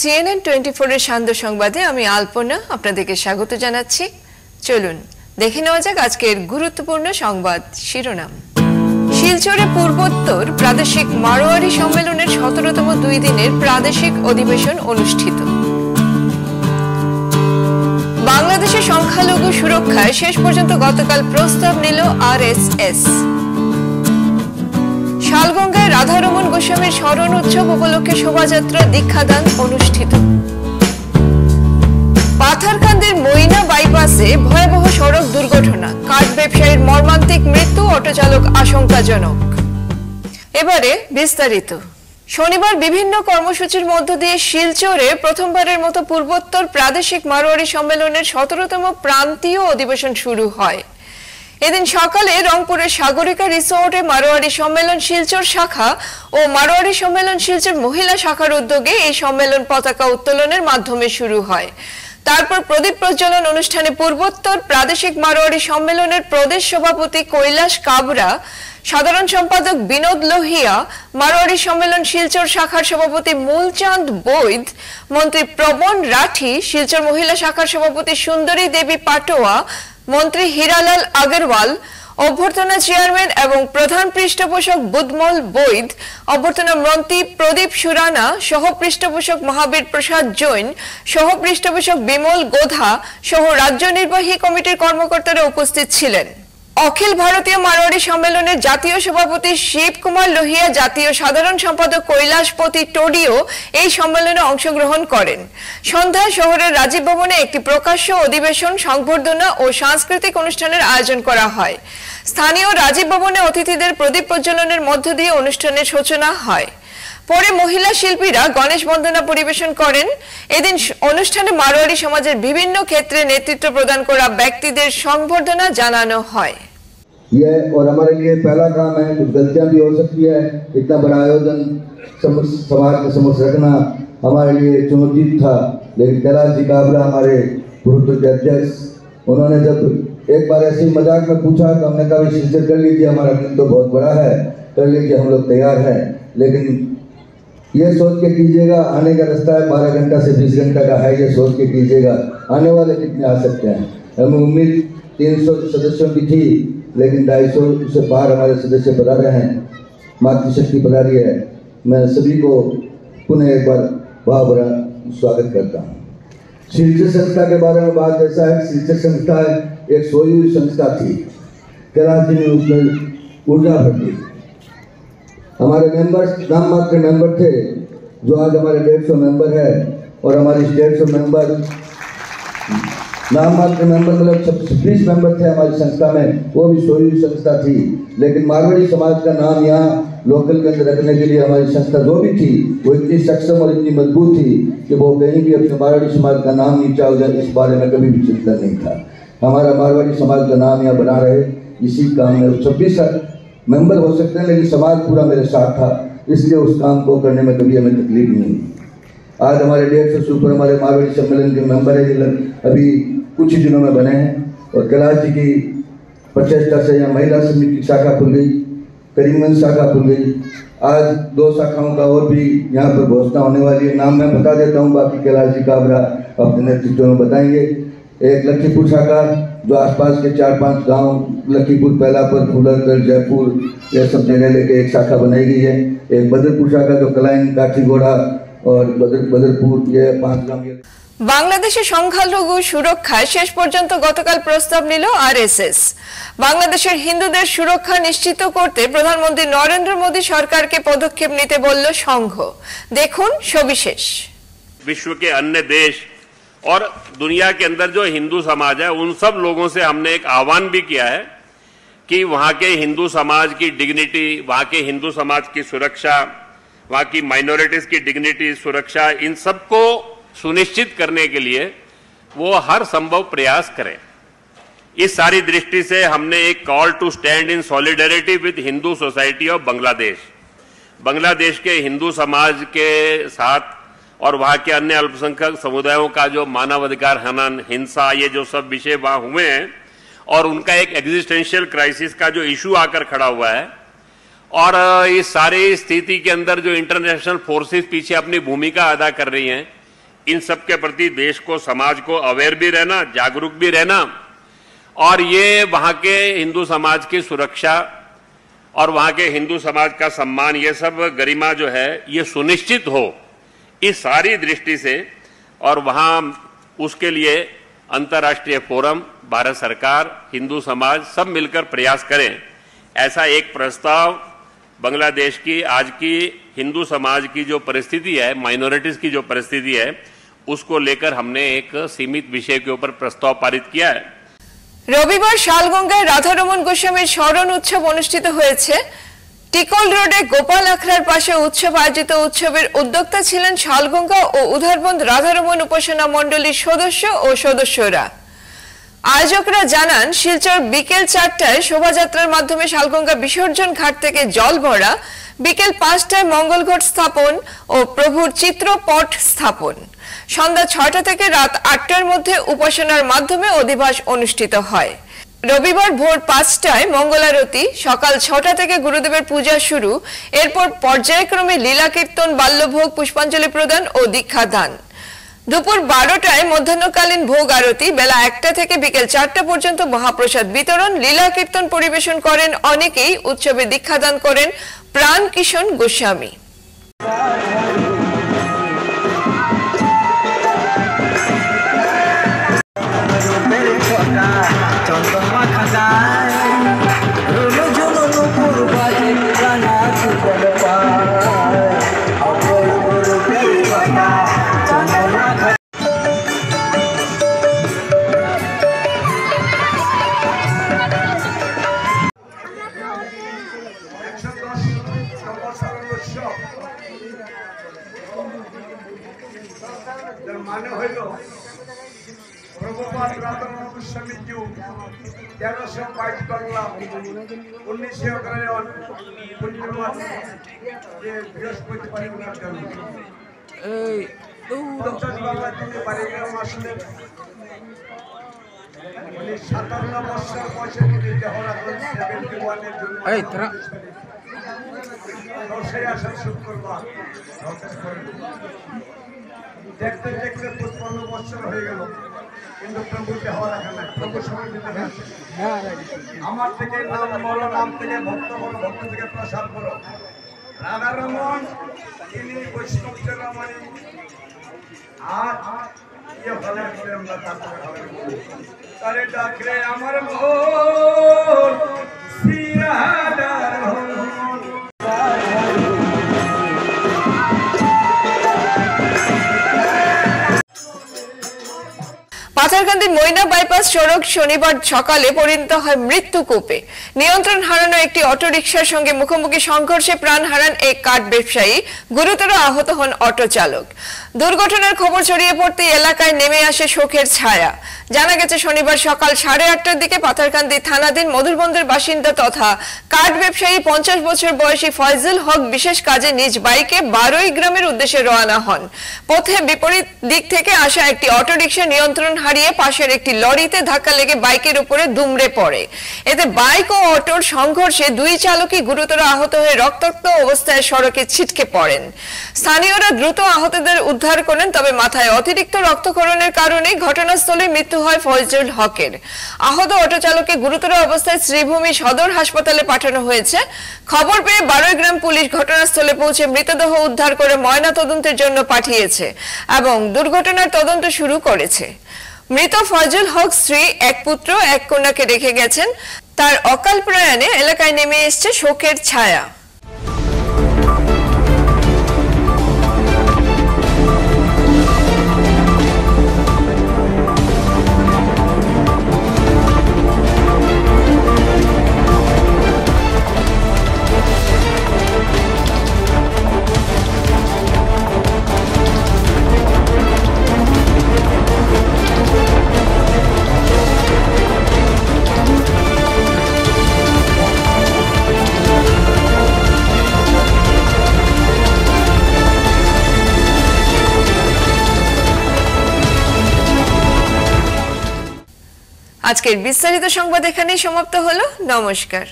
CNN 24 এর সান্ধ্য সংবাদে আমি আলপনা আপনাদেরকে স্বাগত জানাচ্ছি। চলুন দেখে নেওয়া যাক আজকের গুরুত্বপূর্ণ সংবাদ শিরোনাম। শিলচরে পূর্বোত্তর প্রাদেশিক মারোয়ারি সম্মেলনের 17তম 2 দিনের প্রাদেশিক অধিবেশন অনুষ্ঠিত। বাংলাদেশের সংখ্যালঘু সুরক্ষায় শেষ পর্যন্ত গতকাল প্রস্তাব নিল আরএসএস। শালগঙ্গায় রাধারমণ গোস্বামীর স্মরণ উৎসব উপলক্ষে শোভাযাত্রা দীক্ষাদান অনুষ্ঠিত। পাথারকান্দির মইনা বাইপাসে ভয়াবহ সড়ক দুর্ঘটনা, কাঠ ব্যবসায়ীর মর্মান্তিক মৃত্যু, অটোচালক আশঙ্কাজনক। এবারে বিস্তারিত। শনিবার বিভিন্ন কর্মসূচির মধ্য দিয়ে শিলচরে প্রথমবারের মতো পূর্বোত্তর প্রাদেশিক মারোয়ারি সম্মেলনের 17তম প্রান্তীয় অধিবেশন শুরু হয়। এদিন সকালে রংপুরের সাগরিকা রিসোর্টে মারোয়ারি সম্মেলন শিলচর শাখা ও মারোয়ারি সম্মেলন শিলচর মহিলা শাখার উদ্যোগে এই সম্মেলন পতাকা উত্তোলনের মাধ্যমে শুরু হয়। তারপর প্রদীপ প্রজ্বলন অনুষ্ঠানে পূর্বোত্তর প্রাদেশিক মারোয়ারি সম্মেলনের প্রদেশ সভাপতি কৈলাস কাবরা, সাধারণ সম্পাদক বিনোদ লোহিয়া, মারোয়ারি সম্মেলন শিলচর শাখার সভাপতি মূলচাঁদ বৈদ, মন্ত্রী প্রবণ রাঠি, শিলচর মহিলা শাখার সভাপতি সুন্দরী দেবী পাটোয়া, মন্ত্রী হীরালাল আগরওয়াল, অভ্যর্থনা চেয়ারম্যান এবং প্রধান পৃষ্ঠপোষক বুধমল বৈদ, অভ্যর্থনা মন্ত্রী প্রদীপ সুরানা, সহ পৃষ্ঠপোষক মহাবীর প্রসাদ জৈন, সহ পৃষ্ঠপোষক বিমল গোধা সহ রাজ্য নির্বাহী কমিটির কর্মকর্তারা উপস্থিত ছিলেন। অখিল ভারতীয় মারোয়ারি সম্মেলনের জাতীয় সভাপতি শিব কুমার লোহিয়া, জাতীয় সাধারণ সম্পাদক কৈলাসপতি টোডিও এই সম্মেলনে অংশগ্রহণ করেন। সন্ধ্যায় শহরের রাজীব ভবনে একটি প্রকাশ্য অধিবেশন, সংবর্ধনা ও সাংস্কৃতিক অনুষ্ঠানের আয়োজন করা হয়। স্থানীয় রাজীব ভবনে অতিথিদের প্রদীপ প্রজ্বলনের মধ্য দিয়ে অনুষ্ঠানের সূচনা হয়। পরে মহিলা শিল্পীরা গণেশ বন্দনা পরিবেশন করেন। এদিন অনুষ্ঠানে মারোয়ারি সমাজের বিভিন্ন ক্ষেত্রে নেতৃত্ব প্রদান করা ব্যক্তিদের সংবর্ধনা জানানো হয়। ये और हमारे लिए पहला काम है, कुछ गलतियां भी हो सकती है, इतना बड़ा आयोजन समाज के समक्ष रखना हमारे लिए चुनौती था। लेकिन कैलाश जी काबरा हमारे पूर्व के अध्यक्ष, उन्होंने जब एक बार ऐसे ही मजाक में पूछा तो हमने कहा शिरकत कर लीजिए, हमारा दिन तो बहुत बड़ा है, कर लीजिए, हम लोग तैयार हैं। लेकिन ये सोच के कीजिएगा, आने का रास्ता है 12 घंटा से 20 घंटा का है, ये सोच के कीजिएगा आने वाले कितने आ सकते हैं। हमें उम्मीद 300 सदस्यों की थी, लेकिन 250 से बाहर हमारे सदस्य पधारे हैं, मातृशक्ति पधारी है। मैं सभी को पुनः एक बार बहुत बड़ा स्वागत करता हूँ। शिलचर संस्था के बारे में बात ऐसा है, शिलचर संस्था एक सोई हुई संस्था थी, कैलाश जी ने उसमें ऊर्जा भर दी। हमारे मेंबर्स नाम मात्र मेंबर थे, जो आज हमारे 150 मेंबर है, और हमारे 150 मेंबर नाम मात्र मेंबर मतलब 26 मेंबर थे हमारी संस्था में, वो भी सोई हुई संस्था थी। लेकिन मारवाड़ी समाज का नाम यहाँ लोकल के अंदर रखने के लिए हमारी संस्था जो भी थी वो इतनी सक्षम और इतनी मजबूत थी कि वो कहीं भी अपने मारवाड़ी समाज का नाम नीचा हो जाए, इस बारे में कभी भी चिंता नहीं था। हमारा मारवाड़ी समाज का नाम यहाँ बना रहे, इसी काम में 26 मेंबर हो सकते हैं, लेकिन समाज पूरा मेरे साथ था, इसलिए उस काम को करने में कभी हमें तकलीफ नहीं। आज हमारे 150 से ऊपर हमारे मारवाड़ी सम्मेलन के मेंबर है, अभी कुछ ही दिनों में बने हैं। और कैलाश जी की प्रचेष्टा से यहाँ महिला समिति की शाखा खुल गई, करीमगंज शाखा खुल गई, आज 2 शाखाओं का और भी यहाँ पर घोषणा होने वाली है। नाम मैं बता देता हूँ, बाकी कैलाश जी काबरा अपने नेतृत्व में बताएंगे। एक लखीपुर शाखा, जो आसपास के 4-5 गांव लखीपुर, पहलापुर, फूलरगढ़, जयपुर, ये सब जगह लेके एक शाखा बनाई गई है। एक बदरपुर शाखा, जो कलाइन, काठीगोड़ा और बदरपुर, ये 5 गांव। বাংলাদেশের সংখ্যালঘু সুরক্ষায় শেষ পর্যন্ত গতকাল প্রস্তাব নিল আরএসএস। বাংলাদেশের হিন্দুদের সুরক্ষা নিশ্চিত করতে প্রধানমন্ত্রী নরেন্দ্র মোদী সরকারকে পদক্ষেপ নিতে বলল সংঘ। দেখুন সবিশেষ। विश्व के अन्य देश और दुनिया के अंदर जो हिंदू समाज है, उन सब लोगों से हमने एक आह्वान भी किया है कि वहां के हिंदू समाज की डिग्निटी, वहां के हिंदू समाज की सुरक्षा, वहां की माइनॉरिटीज की डिग्निटी, सुरक्षा, इन सबको सुनिश्चित करने के लिए वो हर संभव प्रयास करें। इस सारी दृष्टि से हमने एक call to stand in solidarity with Hindu society of Bangladesh, Bangladesh के हिंदू समाज के साथ और वहां के अन्य अल्पसंख्यक समुदायों का जो मानवाधिकार हनन, हिंसा, ये जो सब विषय वहां हुए हैं, और उनका एक एग्जिस्टेंशियल क्राइसिस का जो इशू आकर खड़ा हुआ है, और इस सारी स्थिति के अंदर जो इंटरनेशनल फोर्सेस पीछे अपनी भूमिका अदा कर रही हैं, इन सब के प्रति देश को, समाज को अवेयर भी रहना, जागरूक भी रहना, और ये वहां के हिंदू समाज की सुरक्षा और वहां के हिंदू समाज का सम्मान, ये सब गरिमा जो है ये सुनिश्चित हो, इस सारी दृष्टि से, और वहां उसके लिए अंतर्राष्ट्रीय फोरम, भारत सरकार, हिंदू समाज सब मिलकर प्रयास करें, ऐसा एक प्रस्ताव बांग्लादेश की आज की हिंदू समाज की जो परिस्थिति है, माइनॉरिटीज की जो परिस्थिति है, उसको लेकर हमने एक सीमित विषय के ऊपर प्रस्ताव पारित किया है। রবিবার শালগঙ্গায় রাধারমণ গোস্বামীর স্মরণ উৎসব অনুষ্ঠিত হয়েছে। টিকল রোডে গোপাল আখড়ার পাশে উৎসব আয়োজিত উৎসবের উদ্যোক্তা ছিলেন শালগঙ্গা ও উধারবন্দ রাধারমণ উপাসনা মণ্ডলীর সদস্য ও সদস্যরা। আয়োজকরা জানান, শিলচর বিকেল 4টায় শোভাযাত্রার মাধ্যমে শালগঙ্গা বিসর্জন ঘাট থেকে জল ভরা, বিকেল 5টায় মঙ্গল ঘট স্থাপন ও প্রভুর চিত্রপট স্থাপন, সন্ধ্যা 6টা থেকে রাত 8টার মধ্যে উপাসনার মাধ্যমে অধিবাস অনুষ্ঠিত হয়। রবিবার ভোর 5টায় মঙ্গলারতি, সকাল 6টা থেকে গুরুদেবের পূজা শুরু, এরপর পর্যায়ক্রমে লীলা কীর্তন, বাল্যভোগ, পুষ্পাঞ্জলি প্রদান ও দীক্ষাদান। দুপুর 12টায় মধ্যাহ্নকালীন ভোগ আরতি, বেলা 1টা থেকে বিকেল 4টা পর্যন্ত মহাপ্রসাদ বিতরণ, লীলা কীর্তন পরিবেশন করেন অনেকেই। উৎসবে দীক্ষাদান করেন প্রাণ কিশোর গোস্বামী। মানে হইল প্রভুপাদ রাধারমণ গোস্বামী যুগ 1322 বাংলা 1911 পূর্ণিমাস বৃহস্পতিবার উনার জন্ম। এই 50 বাংলা তিনি বাড়ি গ্রাম আসলেন। 57 বছর বয়সে তিনি দেহ রাখলেন 71-এর জন্য। দশই আষাঢ় শুক্রবার দেখতে দেখতে 55 বছর হয়ে গেল, কিন্তু প্রভু দেহ রাখে নাই। প্রভু সময় দিতে আছে, আমার থেকে নাম বলো, নাম থেকে ভক্ত বলো, ভক্ত থেকে প্রসাদ বলো। রাধারমণ তিনি বৈষ্ণব চেরামণি, আর ইয়ে ফলের করে আমরা তারে ডাকলে আমার মন সিরাদার হল। পাথারকান্দির ময়না বাইপাস সড়ক শনিবার সকালে পরিণত হয় মৃত্যুকূপে। নিয়ন্ত্রণ হারানো একটি অটোরিকশার সঙ্গে মুখোমুখি সংঘর্ষে প্রাণ হারান এক কাঠ ব্যবসায়ী, গুরুতর আহত হন অটো চালক। দুর্ঘটনার খবর ছড়িয়ে পড়তে এলাকায় নেমে আসে শোকের ছায়া। জানা গেছে, শনিবার সকাল 8:30টার দিকে পাথারকান্দি থানাধীন মধুরবন্দের বাসিন্দা তথা কাঠ ব্যবসায়ী 50 বছর বয়সী ফয়জুল হক বিশেষ কাজে নিজ বাইকে বারোই গ্রামের উদ্দেশ্যে রওনা হন। পথে বিপরীত দিক থেকে আসা একটি অটোরিকশা নিয়ন্ত্রণ হারিয়ে পাশের একটি লরিতে ধাক্কা লেগে বাইকের উপরে দুমড়ে পড়ে। এতে বাইক ও অটোর সংঘর্ষে দুই চালকই গুরুতর আহত হয়ে রক্তাক্ত অবস্থায় সড়কে ছিটকে পড়েন। স্থানীয়রা দ্রুত আহতদের উদ্ধার করেন, তবে মাথায় অতিরিক্ত রক্তক্ষরণের কারণে ঘটনাস্থলে মৃত্যু হয় ফয়জুল হকের। আহত অটো চালককে গুরুতর অবস্থায় শ্রীভূমি সদর হাসপাতালে পাঠানো হয়েছে। খবর পেয়ে বারোই গ্রাম পুলিশ ঘটনাস্থলে পৌঁছে মৃতদেহ উদ্ধার করে ময়না তদন্তের জন্য পাঠিয়েছে এবং দুর্ঘটনার তদন্ত শুরু করেছে। মৃত ফয়জুল হক স্ত্রী, এক পুত্র, এক কন্যাকে রেখে গেছেন। তার অকাল প্রয়াণে এলাকায় নেমে এসেছে শোকের ছায়া। আজকের বিস্তারিত সংবাদ এখানেই সমাপ্ত হলো। নমস্কার।